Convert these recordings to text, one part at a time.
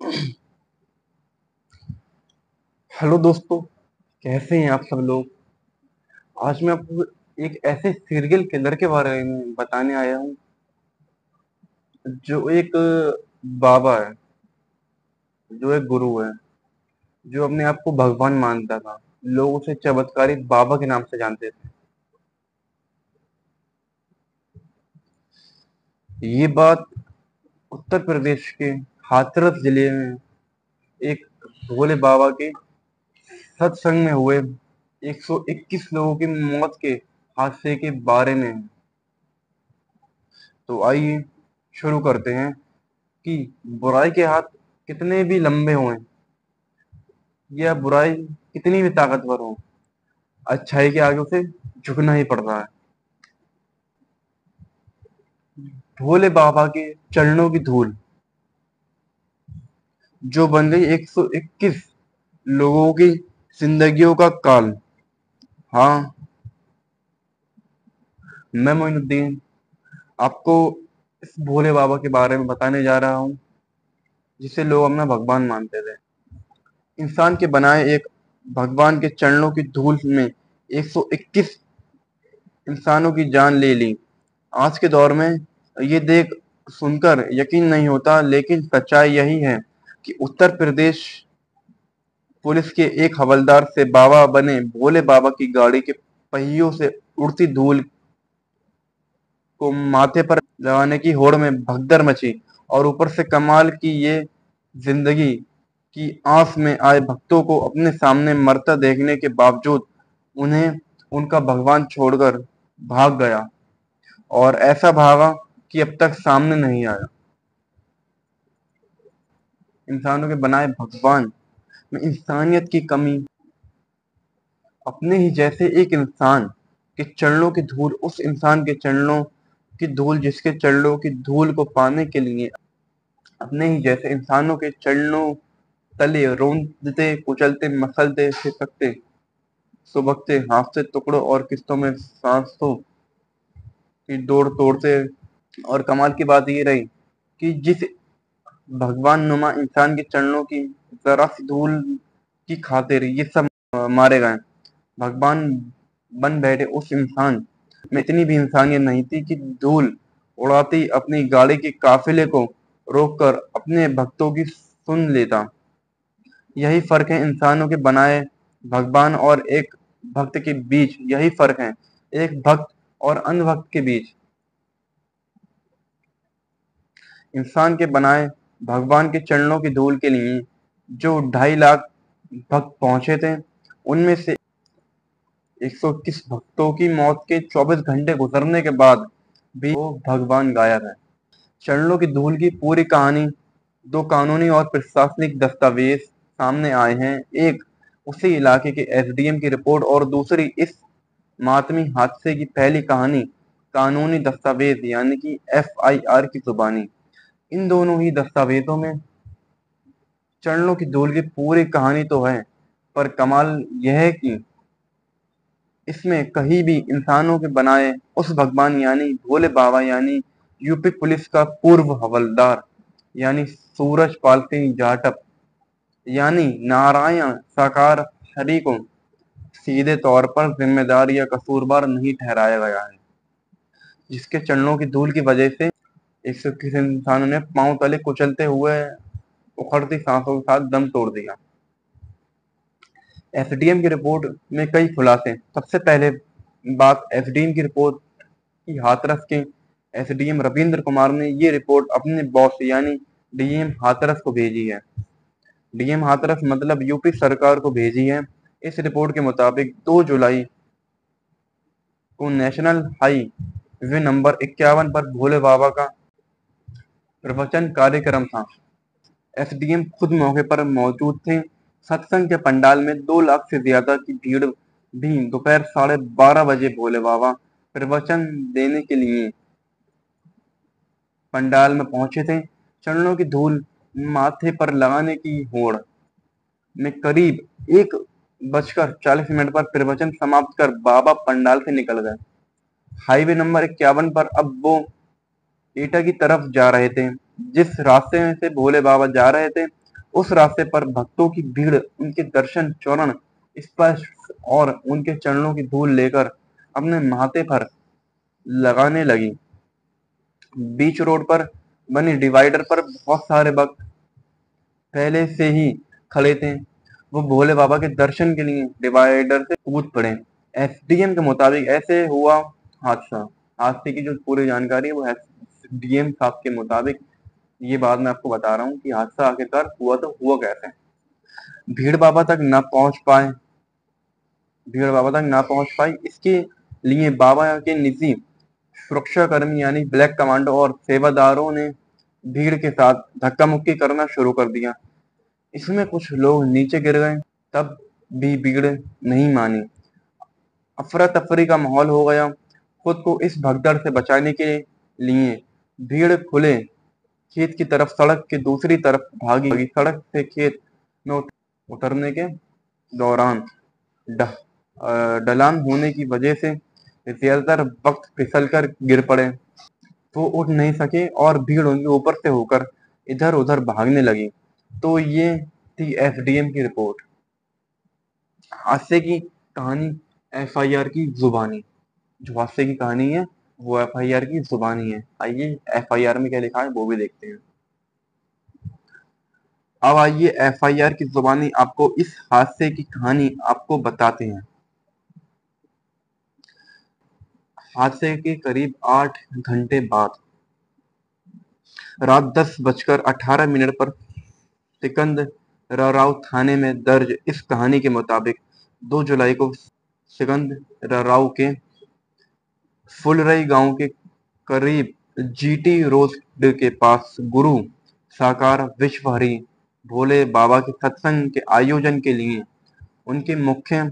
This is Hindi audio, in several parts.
हेलो दोस्तों, कैसे हैं आप सब लोग। आज मैं आपको एक ऐसे सीरियल किलर के बारे में बताने आया हूँ जो एक बाबा है, जो एक गुरु है, जो अपने आप को भगवान मानता था। लोग उसे चमत्कारी बाबा के नाम से जानते थे। ये बात उत्तर प्रदेश के हाथरस जिले में एक भोले बाबा के सत्संग में हुए 121 लोगों की मौत के हादसे के बारे में है। तो आइए शुरू करते हैं कि बुराई के हाथ कितने भी लंबे हों या बुराई कितनी भी ताकतवर हो, अच्छाई के आगे उसे झुकना ही पड़ता है। भोले बाबा के चरणों की धूल जो बन गई 121 लोगों की जिंदगियों का काल। हाँ, मैं मोइनुद्दीन आपको इस भोले बाबा के बारे में बताने जा रहा हूँ, जिसे लोग अपना भगवान मानते थे। इंसान के बनाए एक भगवान के चरणों की धूल में 121 इंसानों की जान ले ली। आज के दौर में ये देख सुनकर यकीन नहीं होता, लेकिन सच्चाई यही है कि उत्तर प्रदेश पुलिस के एक हवलदार से बाबा बने भोले बाबा की गाड़ी के पहियों से उड़ती धूल को माथे पर लगाने की होड़ में भगदड़ मची। और ऊपर से कमाल की ये जिंदगी की आस में आए भक्तों को अपने सामने मरता देखने के बावजूद उन्हें उनका भगवान छोड़कर भाग गया, और ऐसा भागा कि अब तक सामने नहीं आया। इंसानों के बनाए भगवान में इंसानियत की कमी। अपने ही जैसे एक इंसान के चरणों की धूल, उस इंसान के चरणों की धूल जिसके चरणों की धूल को पाने के लिए अपने ही जैसे इंसानों के चरणों तले रोंदते कुचलते मसलते सिसकते सुबकते हाँफते टुकड़ों और किस्तों में सांसों की दौड़ तोड़ते। और कमाल की बात ये रही कि जिस भगवान नुमा इंसान के चरणों की जरा सी धूल की खातिर ये सब मारे गए। भगवान बन बैठे उस इंसान में इतनी भी इंसानियत नहीं थी कि धूल उड़ाती अपनी गाड़ी के काफिले को रोककर अपने भक्तों की सुन लेता। यही फर्क है इंसानों के बनाए भगवान और एक भक्त के बीच। यही फर्क है एक भक्त और अनभक्त के बीच। इंसान के बनाए भगवान के चरणों की धूल के लिए जो 2.5 लाख भक्त पहुंचे थे, उनमें से 121 भक्तों की मौत के 24 घंटे गुजरने के बाद भी वो भगवान गायब है। चरणों की धूल की पूरी कहानी। दो कानूनी और प्रशासनिक दस्तावेज सामने आए हैं, एक उसी इलाके के एसडीएम की रिपोर्ट और दूसरी इस मातमी हादसे की पहली कहानी कानूनी दस्तावेज यानी कि एफआईआर की जुबानी। इन दोनों ही दस्तावेजों में चरणों की धूल की पूरी कहानी तो है, पर कमाल यह है कि इसमें कहीं भी इंसानों के बनाए उस भगवान यानी भोले बाबा यानी यूपी पुलिस का पूर्व हवलदार यानी सूरज पाल सिंह जाटव यानी नारायण साकार हरि को सीधे तौर पर जिम्मेदार या कसूरवार नहीं ठहराया गया है, जिसके चरणों की धूल की वजह से 121 इंसानों ने पांव तले कुचलते हुए उखड़ती सांसों के साथ दम तोड़ दिया। एसडीएम की रिपोर्ट में कई खुलासे। सबसे पहले बात एसडीएम की रिपोर्ट की। हाथरस के एसडीएम रविंद्र कुमार ने ये रिपोर्ट अपने बॉस यानी डीएम हाथरस को भेजी है। डीएम हाथरस मतलब यूपी सरकार को भेजी है। इस रिपोर्ट के मुताबिक 2 जुलाई को नेशनल हाईवे नंबर 51 पर भोले बाबा का प्रवचन कार्यक्रम था। एसडीएम खुद मौके पर मौजूद थे। सत्संग के पंडाल में 2 लाख से ज्यादा की भीड़ भी दोपहर 12:30 बजे भोले बाबा प्रवचन देने के लिए पंडाल में पहुंचे थे। चरणों की धूल माथे पर लगाने की होड़ में करीब 1:40 पर प्रवचन समाप्त कर बाबा पंडाल से निकल गए। हाईवे नंबर 51 पर अब वो एटा की तरफ जा रहे थे। जिस रास्ते में से भोले बाबा जा रहे थे, उस रास्ते पर भक्तों की भीड़ उनके दर्शन चरण स्पर्श और उनके चरणों की धूल लेकर अपने माथे पर लगाने लगी। बीच रोड पर बनी डिवाइडर पर बहुत सारे भक्त पहले से ही खड़े थे। वो भोले बाबा के दर्शन के लिए डिवाइडर से कूद पड़े। एसडीएम के मुताबिक ऐसे हुआ हादसा। हादसे की जो पूरी जानकारी है वो एसडीएम साहब के मुताबिक ये बात मैं आपको बता रहा हूँ कि हादसा आखिरकार हुआ तो हुआ कैसे। भीड़ बाबा तक न पहुंच पाए भीड़ बाबा तक ना पहुंच पाई, इसके लिए बाबा के निजी सुरक्षा कर्मी यानी ब्लैक कमांडो और सेवादारों ने भीड़ के साथ धक्का मुक्की करना शुरू कर दिया। इसमें कुछ लोग नीचे गिर गए, तब भी भीड़ नहीं मानी। अफरा तफरी का माहौल हो गया। खुद को इस भगदड़ से बचाने के लिए भीड़ खुले खेत की तरफ सड़क के दूसरी तरफ भागी। सड़क से खेत में उतरने के दौरान ढलान होने की वजह से ज्यादातर वक्त फिसलकर गिर पड़े। वो उठ नहीं सके और भीड़ उनके ऊपर से होकर इधर उधर भागने लगी। तो ये थी एसडीएम की रिपोर्ट। हादसे की कहानी एफआईआर की जुबानी। जो हादसे की कहानी है वो एफआईआर की जुबानी है। आइए एफआईआर में क्या लिखा है वो भी देखते हैं। अब आइए एफआईआर की जुबानी आपको इस हादसे की कहानी आपको बताते हैं। हादसे के करीब 8 घंटे बाद रात 10:18 पर सिकंदराव थाने में दर्ज इस कहानी के मुताबिक 2 जुलाई को सिकंदराव के फुलरई गांव के करीब जीटी रोड के पास गुरु साकार विश्व हरि भोले बाबा के सत्संग के आयोजन के लिए उनके मुख्य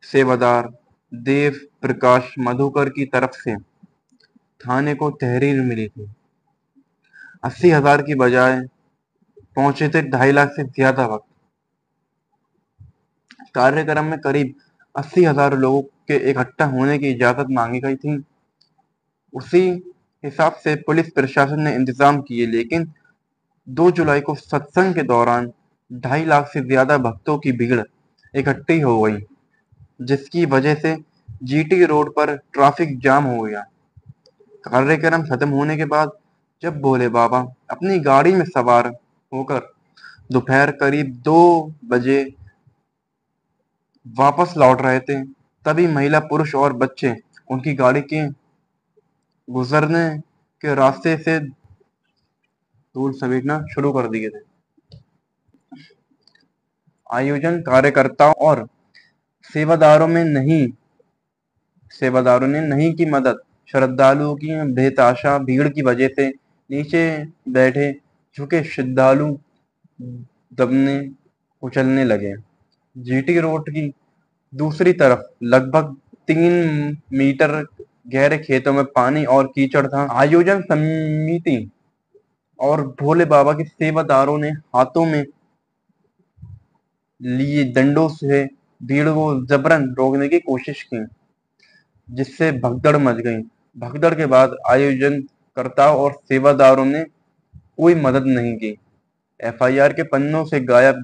सेवादार देव प्रकाश मधुकर की तरफ से थाने को तहरीर मिली थी। 80,000 की बजाय पहुंचे थे 2.5 लाख से ज्यादा भक्त। कार्यक्रम में करीब 80,000 लोगों के इकट्ठा होने की इजाजत मांगी गई थी। उसी हिसाब से पुलिस प्रशासन ने इंतजाम किए, लेकिन 2 जुलाई को सत्संग के दौरान 2.5 लाख से ज्यादा भक्तों की भीड़ इकट्ठी हो गई, जिसकी वजह से जीटी रोड पर ट्रैफिक जाम हो गया। कार्यक्रम खत्म होने के बाद जब भोले बाबा अपनी गाड़ी में सवार होकर दोपहर करीब 2 बजे वापस लौट रहे थे, तभी महिला, पुरुष और बच्चे उनकी गाड़ी के गुजरने के रास्ते से धूल समेटना शुरू कर दिए थे। आयोजन कार्यकर्ताओं और सेवादारों ने नहीं की मदद। श्रद्धालुओं की बेतहाशा भीड़ की वजह से नीचे बैठे झुके श्रद्धालु दबने कुचलने लगे। जीटी रोड की दूसरी तरफ लगभग 3 मीटर गहरे खेतों में पानी और कीचड़ था। आयोजन समिति और भोले बाबा के सेवादारों ने हाथों में लिए डंडों से भीड़ को जबरन रोकने की कोशिश की, जिससे भगदड़ मच गई। भगदड़ के बाद आयोजनकर्ताओं और सेवादारों ने कोई मदद नहीं की। एफआईआर के पन्नों से गायब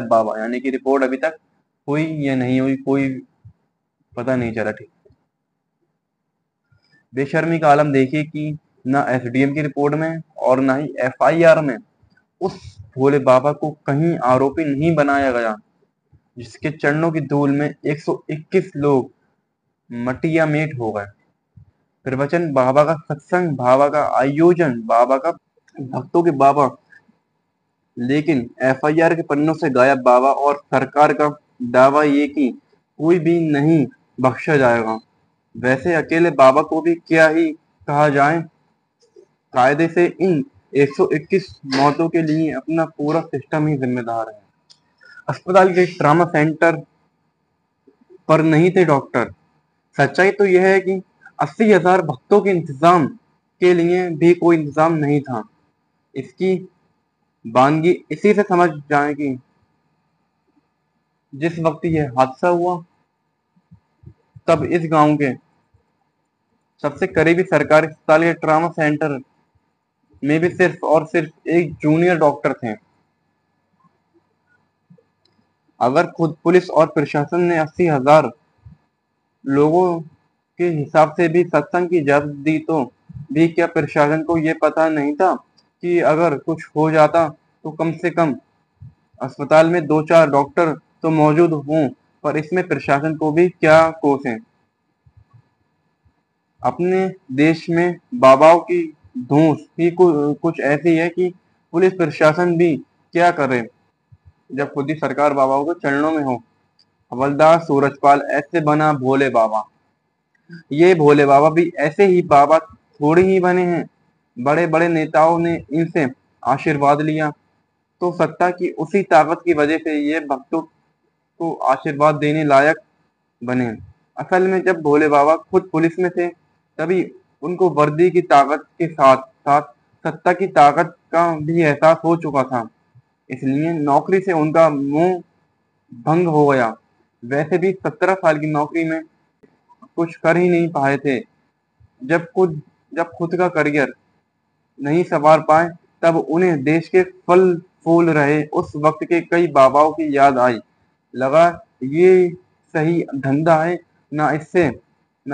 बाबा यानी कि रिपोर्ट अभी तक हुई या नहीं हुई कोई पता नहीं चला। ठीक, बेशर्मी का आलम देखिए कि ना एसडीएम की रिपोर्ट में और ना ही एफआईआर में उस भोले बाबा को कहीं आरोपी नहीं बनाया गया, जिसके चरणों की धूल में 121 लोग मटिया मेट हो गए। प्रवचन बाबा का, सत्संग बाबा का, आयोजन बाबा का, भक्तों के बाबा, लेकिन एफआईआर के पन्नों से गायब बाबा और सरकार का दावा ये कि कोई भी नहीं बख्शा जाएगा। वैसे अकेले बाबा को भी क्या ही कहा जाए। कायदे से इन 121 मौतों के लिए अपना पूरा सिस्टम ही जिम्मेदार है। अस्पताल के ट्रामा सेंटर पर नहीं थे डॉक्टर। सच्चाई तो यह है कि 80,000 भक्तों के इंतजाम के लिए भी कोई इंतजाम नहीं था। इसकी वानगी इसी से समझ जाए कि जिस वक्त यह हादसा हुआ तब इस गांव के सबसे करीबी सरकारी अस्पताल के ट्रामा सेंटर में भी सिर्फ और सिर्फ एक जूनियर डॉक्टर थे। अगर खुद पुलिस और प्रशासन ने 80,000 लोगों के हिसाब से भी सत्संग की इजाजत दी तो भी क्या प्रशासन को ये पता नहीं था कि अगर कुछ हो जाता तो कम से कम अस्पताल में 2-4 डॉक्टर तो मौजूद हों। पर इसमें प्रशासन को भी क्या कोसें। अपने देश में बाबाओं की धूस ही कुछ ऐसी है कि पुलिस प्रशासन भी क्या करे जब खुद ही सरकार बाबाओं के चरणों में हो। हवलदार सूरजपाल ऐसे बना भोले बाबा। ये भोले बाबा भी ऐसे ही बाबा थोड़ी ही बने हैं। बड़े बड़े नेताओं ने इनसे आशीर्वाद लिया तो सत्ता की उसी ताकत की वजह से ये भक्तों को आशीर्वाद देने लायक बने। असल में जब भोले बाबा खुद पुलिस में थे तभी उनको वर्दी की ताकत के साथ साथ सत्ता की ताकत का भी एहसास हो चुका था। इसलिए नौकरी से उनका मुंह भंग हो गया। वैसे भी 17 साल की नौकरी में कुछ कर ही नहीं पाए थे। जब खुद का करियर नहीं संवार पाए तब उन्हें देश के फल फूल रहे उस वक्त के कई बाबाओं की याद आई। लगा ये सही धंधा है, ना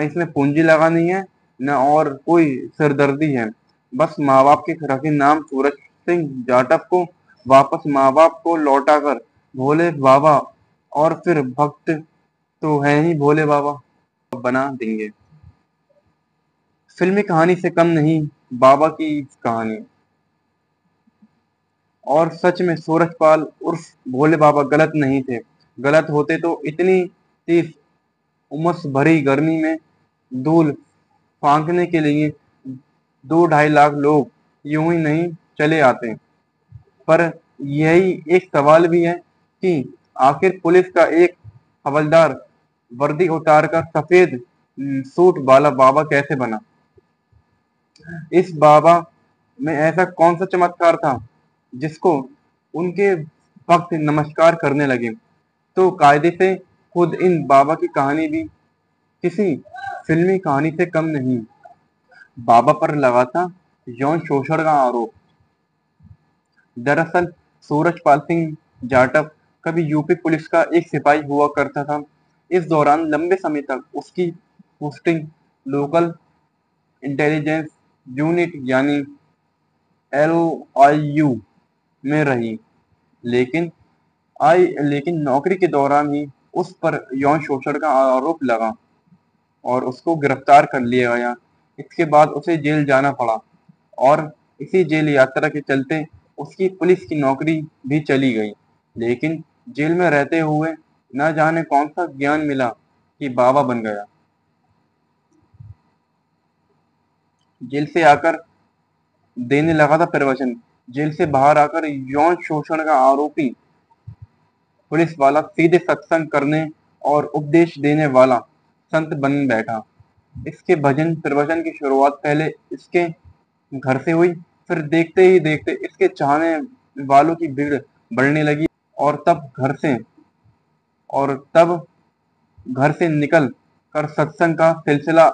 इसमें पूंजी लगानी है, ना और कोई सिरदर्दी है। बस माँ बाप के रखे नाम सूरज सिंह जाटव को वापस माँ बाप को लौटाकर भोले बाबा और फिर भक्त तो है ही भोले बाबा बना देंगे। फिल्मी कहानी से कम नहीं बाबा की कहानी। और सच में सूरजपाल उर्फ भोले बाबा गलत नहीं थे। गलत होते तो इतनी तेज उमस भरी गर्मी में धूल फांकने के लिए 2-2.5 लाख लोग यूं ही नहीं चले आते। पर यही एक सवाल भी है कि आखिर पुलिस का एक हवलदार वर्दी उतारकर सफेद सूट वाला बाबा कैसे बना। इस बाबा में ऐसा कौन सा चमत्कार था जिसको उनके भक्त नमस्कार करने लगे। तो कायदे से खुद इन बाबा की कहानी भी किसी फिल्मी कहानी से कम नहीं। बाबा पर लगा था यौन शोषण का आरोप। दरअसल सूरजपाल सिंह जाटव कभी यूपी पुलिस का एक सिपाही हुआ करता था। इस दौरान लंबे समय तक उसकी पोस्टिंग लोकल इंटेलिजेंस यूनिट यानी LIU में रही। लेकिन नौकरी के दौरान ही उस पर यौन शोषण का आरोप लगा और उसको गिरफ्तार कर लिया गया। इसके बाद उसे जेल जाना पड़ा और इसी जेल यात्रा के चलते उसकी पुलिस की नौकरी भी चली गई। लेकिन जेल में रहते हुए न जाने कौन सा ज्ञान मिला कि बाबा बन गया। जेल से आकर देने लगा था प्रवचन। जेल से बाहर आकर यौन शोषण का आरोपी पुलिस वाला सीधे सत्संग करने और उपदेश देने वाला संत बन बैठा। इसके भजन प्रवचन की शुरुआत पहले इसके घर से हुई, फिर देखते ही देखते इसके चाहने वालों की भीड़ बढ़ने लगी और तब घर से निकल कर सत्संग का सिलसिला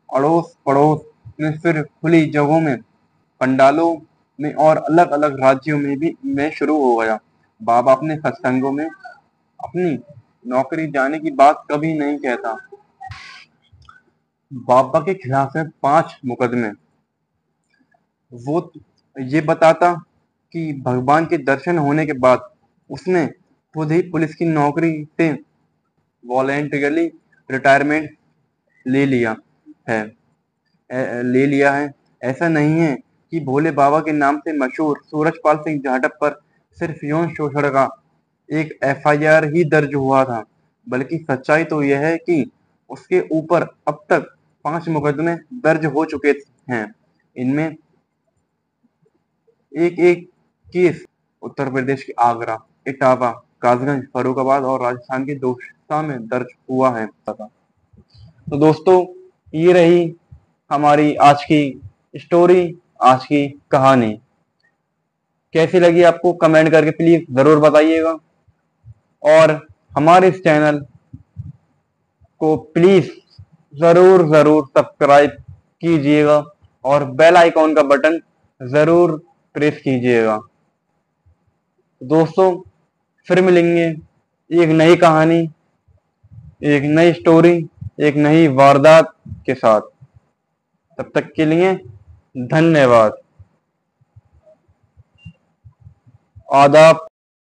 अड़ोस पड़ोस में, फिर खुली जगहों में, पंडालों में और अलग अलग राज्यों में शुरू हो गया। बाबा अपने सत्संगों में अपनी नौकरी जाने की बात कभी नहीं कहता। बाबा के खिलाफ है 5 मुकदमे। वो ये बताता कि भगवान के दर्शन होने के बाद उसने खुद ही पुलिस की नौकरी से वॉलेंटियरली रिटायरमेंट ले लिया है। ऐसा नहीं है कि भोले बाबा के नाम से मशहूर सूरजपाल सिंह जाटव पर सिर्फ यौन शोषण का एक FIR ही दर्ज हुआ था, बल्कि सच्चाई तो यह है कि उसके ऊपर अब तक 5 मुकदमे दर्ज हो चुके हैं। इनमें एक एक केस उत्तर प्रदेश के आगरा, इटावा, कासगंज, फर्रुखाबाद और राजस्थान के दौसा में दर्ज हुआ है। तो दोस्तों ये रही हमारी आज की स्टोरी, आज की कहानी। कैसी लगी आपको कमेंट करके प्लीज जरूर बताइएगा और हमारे इस चैनल को प्लीज जरूर सब्सक्राइब कीजिएगा और बेल आइकॉन का बटन ज़रूर प्रेस कीजिएगा। दोस्तों, फिर मिलेंगे एक नई कहानी, एक नई स्टोरी, एक नई वारदात के साथ। तब तक के लिए धन्यवाद। आदाब।